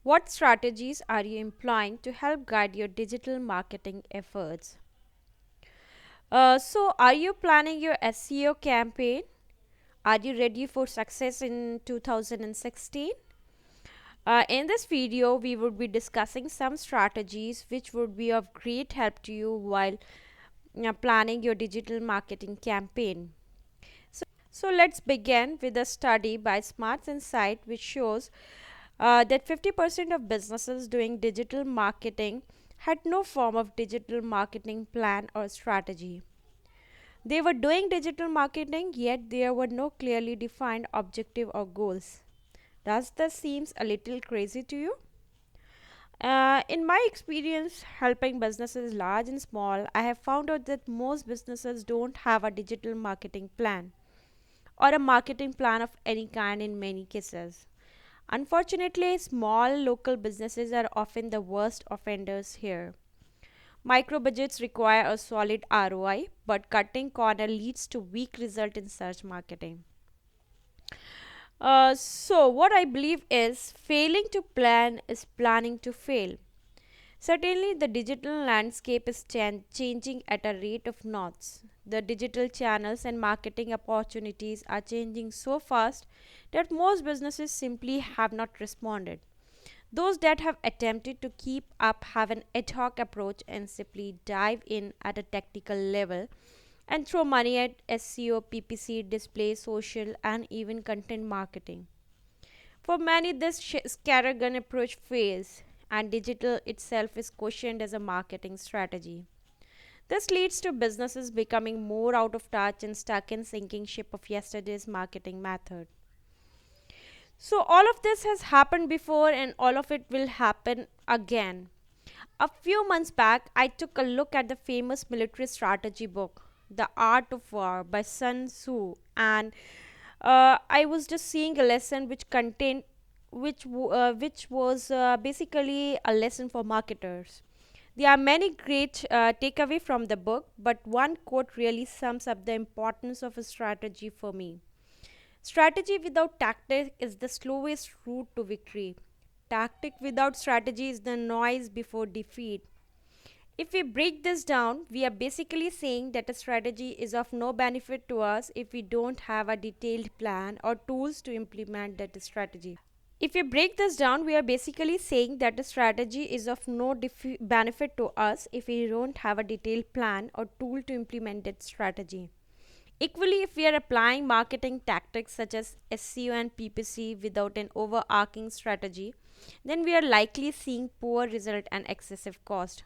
What strategies are you employing to help guide your digital marketing efforts? Are you planning your SEO campaign? Are you ready for success in 2016? In this video, we would be discussing some strategies which would be of great help to you while planning your digital marketing campaign. So let's begin with a study by Smarts Insight which shows that 50% of businesses doing digital marketing had no form of digital marketing plan or strategy. They were doing digital marketing, yet there were no clearly defined objective or goals. Does this seems a little crazy to you? In my experience helping businesses large and small, I have found out that most businesses don't have a digital marketing plan or a marketing plan of any kind in many cases. Unfortunately, small local businesses are often the worst offenders here. Micro budgets require a solid ROI, but cutting corner leads to weak result in search marketing. What I believe is failing to plan is planning to fail. Certainly, the digital landscape is changing at a rate of knots. The digital channels and marketing opportunities are changing so fast that most businesses simply have not responded. Those that have attempted to keep up have an ad hoc approach and simply dive in at a tactical level and throw money at SEO, PPC, display, social, and even content marketing. For many, this scattergun approach fails, and digital itself is questioned as a marketing strategy. This leads to businesses becoming more out of touch and stuck in sinking ship of yesterday's marketing method. So, all of this has happened before, and all of it will happen again. A few months back, I took a look at the famous military strategy book, The Art of War by Sun Tzu, and I was just seeing a lesson which contained which was basically a lesson for marketers. There are many great takeaway from the book, but one quote really sums up the importance of a strategy for me. Strategy without tactic is the slowest route to victory. Tactic without strategy is the noise before defeat. If we break this down, we are basically saying that a strategy is of no benefit to us if we don't have a detailed plan or tools to implement that strategy. If we break this down, we are basically saying that a strategy is of no benefit to us if we don't have a detailed plan or tool to implement that strategy. Equally, if we are applying marketing tactics such as SEO and PPC without an overarching strategy, then we are likely seeing poor result and excessive cost.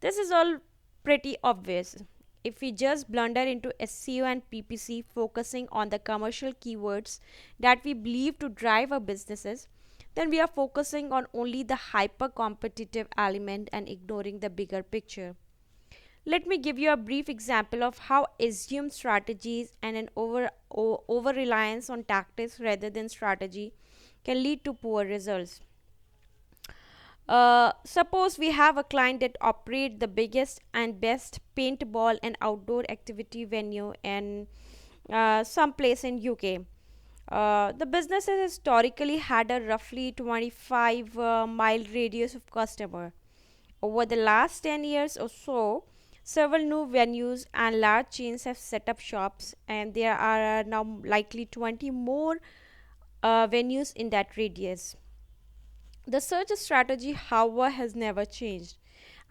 This is all pretty obvious. If we just blunder into SEO and PPC focusing on the commercial keywords that we believe to drive our businesses, then we are focusing on only the hyper competitive element and ignoring the bigger picture. Let me give you a brief example of how assumed strategies and an over reliance on tactics rather than strategy can lead to poor results. Suppose we have a client that operates the biggest and best paintball and outdoor activity venue in some place in UK. The business has historically had a roughly 25 mile radius of customer. Over the last 10 years or so, several new venues and large chains have set up shops, and there are now likely 20 more venues in that radius. The search strategy, however, has never changed,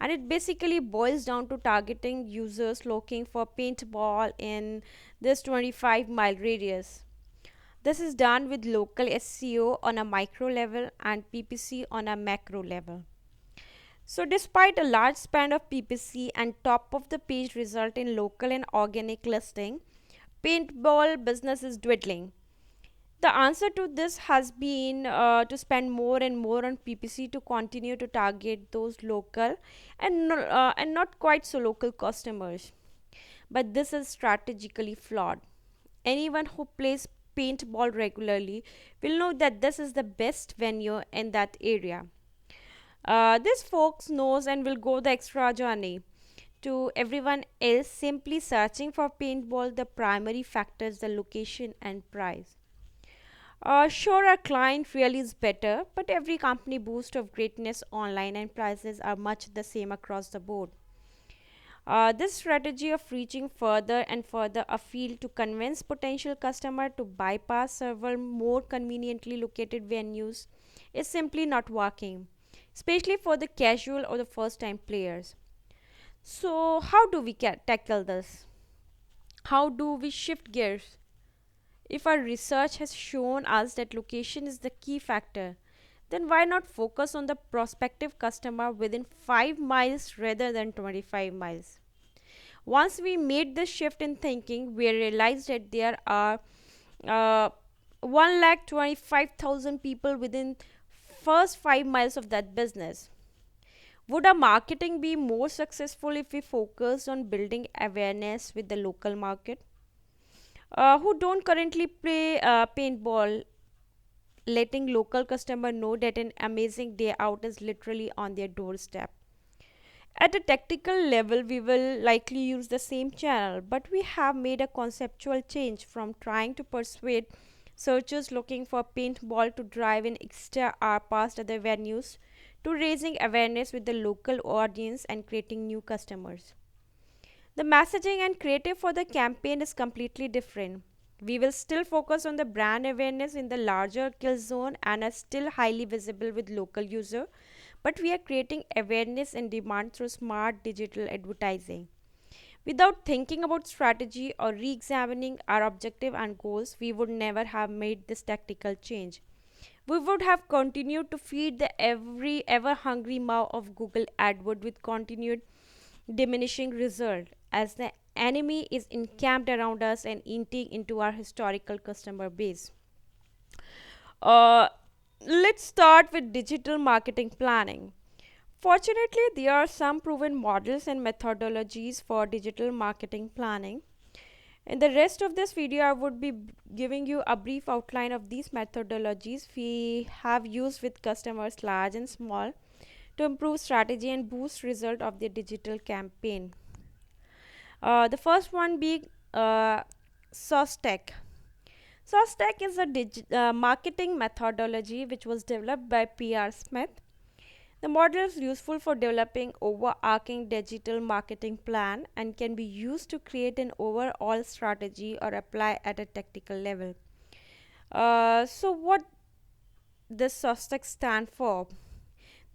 and it basically boils down to targeting users looking for paintball in this 25-mile radius. This is done with local SEO on a micro level and PPC on a macro level. So, despite a large spend of PPC and top of the page result in local and organic listing, paintball business is dwindling. The answer to this has been to spend more and more on PPC to continue to target those local and not quite so local customers. But this is strategically flawed. Anyone who plays paintball regularly will know that this is the best venue in that area. This folks knows and will go the extra journey. To everyone else simply searching for paintball, the primary factor is the location and price. Sure, our client really is better, but every company boost of greatness online and prices are much the same across the board. This strategy of reaching further and further afield to convince potential customer to bypass several more conveniently located venues is simply not working, especially for the casual or the first time players. So, how do we tackle this? How do we shift gears? If our research has shown us that location is the key factor, then why not focus on the prospective customer within 5 miles rather than 25 miles? Once we made this shift in thinking, we realized that there are uh, 1,25,000 people within first 5 miles of that business. Would our marketing be more successful if we focused on building awareness with the local market who don't currently play paintball, letting local customer know that an amazing day out is literally on their doorstep? At a tactical level, we will likely use the same channel, but we have made a conceptual change from trying to persuade searchers looking for paintball to drive an extra hour past other venues to raising awareness with the local audience and creating new customers. The messaging and creative for the campaign is completely different. We will still focus on the brand awareness in the larger kill zone and are still highly visible with local user, but we are creating awareness and demand through smart digital advertising. Without thinking about strategy or re examining our objective and goals, we would never have made this tactical change. We would have continued to feed the every ever hungry maw of Google AdWord with continued diminishing result as the enemy is encamped around us and eating into our historical customer base. Uh, let's start with digital marketing planning. Fortunately, there are some proven models and methodologies for digital marketing planning. In the rest of this video, I would be giving you a brief outline of these methodologies we have used with customers large and small to improve strategy and boost result of their digital campaign. The first one being SOSTEC. SOSTEC is a marketing methodology which was developed by P.R. Smith. The model is useful for developing overarching digital marketing plan and can be used to create an overall strategy or apply at a tactical level. So what does SOSTEC stand for?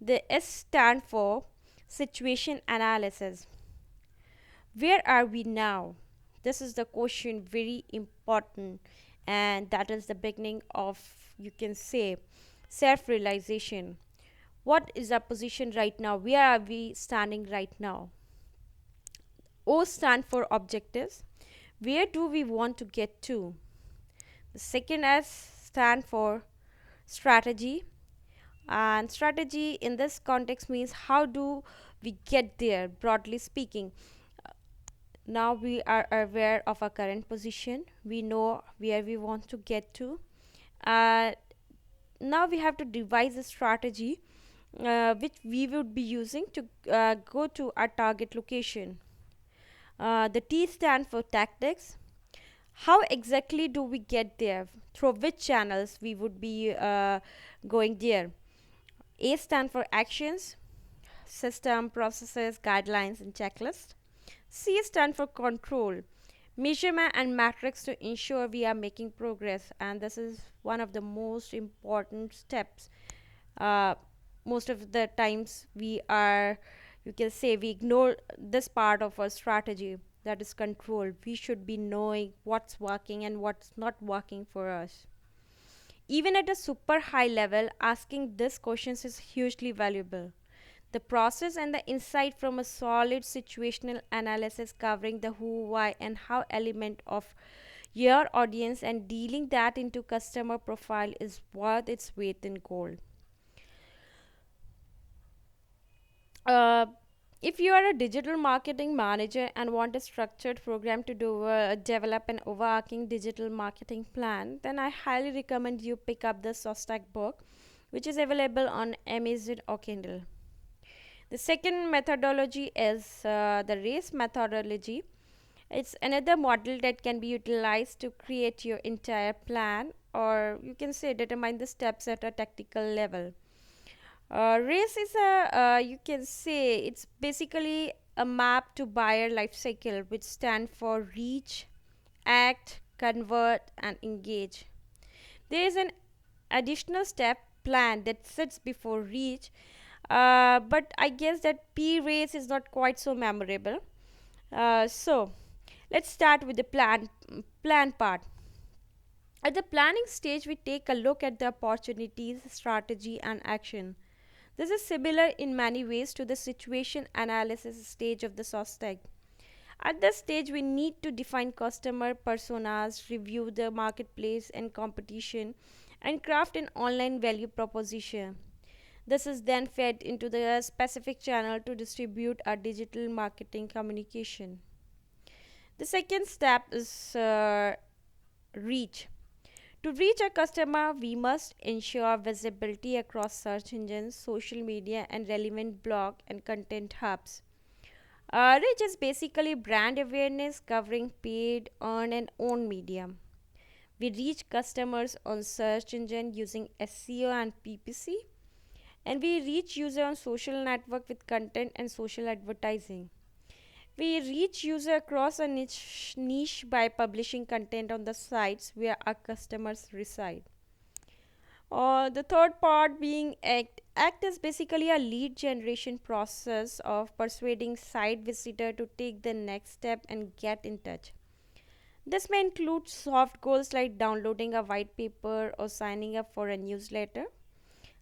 The S stand for situation analysis. Where are we now? This is the question, very important, and that is the beginning of, you can say, self realization. What is our position right now? Where are we standing right now? O stand for objectives. Where do we want to get to? The second S stand for strategy. And strategy in this context means how do we get there, broadly speaking. Now we are aware of our current position. We know where we want to get to. Uh, Now we have to devise a strategy which we would be using to go to our target location. The T stand for tactics. How exactly do we get there? Through which channels we would be going there? A stand for actions, system, processes, guidelines, and checklist. C stand for control, measurement and metrics to ensure we are making progress, and this is one of the most important steps. uh, Most of the times we are, you can say, we ignore this part of our strategy, that is control. We should be knowing what's working and what's not working for us. Even at a super high level, asking these questions is hugely valuable. The process and the insight from a solid situational analysis covering the who, why, and how element of your audience and dealing that into customer profile is worth its weight in gold. Uh, if you are a digital marketing manager and want a structured program to develop an overarching digital marketing plan, then I highly recommend you pick up the Sostak book, which is available on Amazon or Kindle. The second methodology is the RACE methodology. It's another model that can be utilized to create your entire plan, or you can say determine the steps at a tactical level. Race is you can say it's basically a map to buyer life cycle, which stand for reach, act, convert, and engage. There is an additional step plan that sits before reach, but I guess that P race is not quite so memorable. So let's start with the plan part. At the planning stage, we take a look at the opportunities, strategy, and action. This is similar in many ways to the situation analysis stage of the SOSTEG. At this stage, we need to define customer personas, review the marketplace and competition, and craft an online value proposition. This is then fed into the specific channel to distribute our digital marketing communication. The second step is reach. To reach a customer, we must ensure visibility across search engines, social media, and relevant blog and content hubs. Reach is basically brand awareness covering paid, earned, and owned media. We reach customers on search engine using SEO and PPC, and we reach user on social network with content and social advertising. We reach user across a niche by publishing content on the sites where our customers reside. The third part being act. Act is basically a lead generation process of persuading site visitor to take the next step and get in touch. This may include soft goals like downloading a white paper or signing up for a newsletter.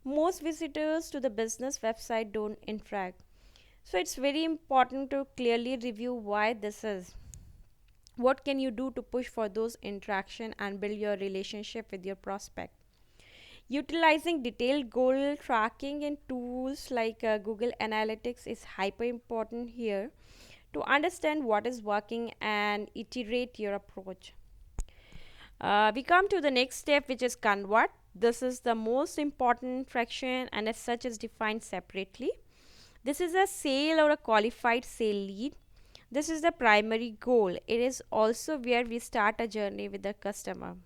Most visitors to the business website don't interact. So it's very important to clearly review why this is. What can you do to push for those interaction and build your relationship with your prospect? Utilizing detailed goal tracking and tools like Google Analytics is hyper important here to understand what is working and iterate your approach. We come to the next step, which is convert. This is the most important fraction and as such is defined separately. This is a sale or a qualified sale lead. This is the primary goal. It is also where we start a journey with the customer.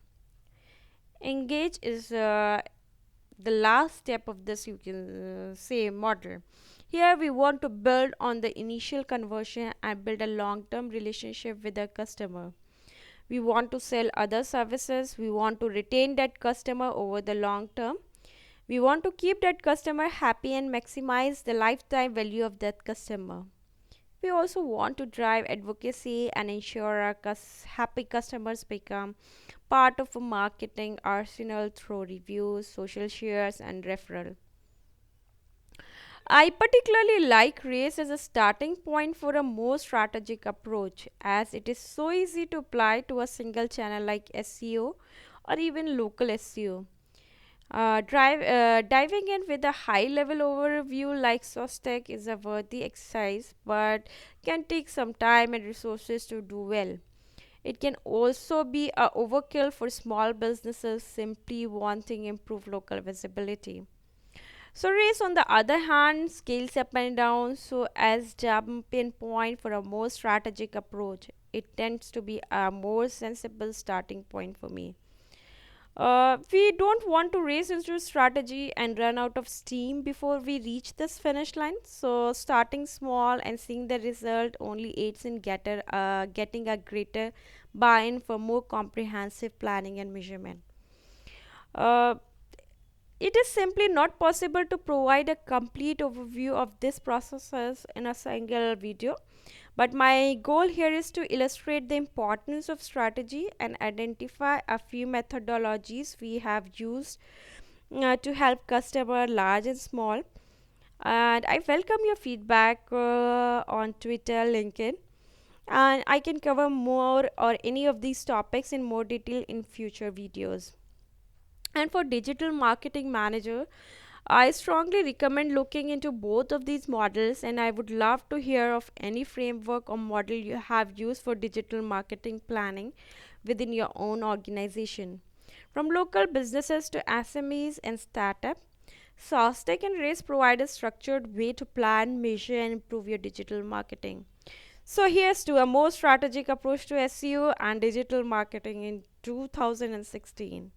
Engage is the last step of this, you can say, model. Here we want to build on the initial conversion and build a long-term relationship with the customer. We want to sell other services. We want to retain that customer over the long term. We want to keep that customer happy and maximize the lifetime value of that customer. We also want to drive advocacy and ensure our happy customers become part of a marketing arsenal through reviews, social shares, and referral. I particularly like race as a starting point for a more strategic approach, as it is so easy to apply to a single channel like SEO or even local SEO. Diving in with a high level overview like SOSTEC is a worthy exercise but can take some time and resources to do well. It can also be a overkill for small businesses simply wanting improved local visibility. So race on the other hand scales up and down so as jumping point for a more strategic approach. It tends to be a more sensible starting point for me. We don't want to race into strategy and run out of steam before we reach this finish line. So, starting small and seeing the result only aids in getting a greater buy in for more comprehensive planning and measurement. Uh, it is simply not possible to provide a complete overview of these processes in a single video. But my goal here is to illustrate the importance of strategy and identify a few methodologies we have used to help customer large and small. And I welcome your feedback on Twitter, LinkedIn, and I can cover more or any of these topics in more detail in future videos. And for digital marketing manager, I strongly recommend looking into both of these models, and I would love to hear of any framework or model you have used for digital marketing planning within your own organization. From local businesses to SMEs and startups, SOSTEC and RACE provide a structured way to plan, measure, and improve your digital marketing. So here's to a more strategic approach to SEO and digital marketing in 2016.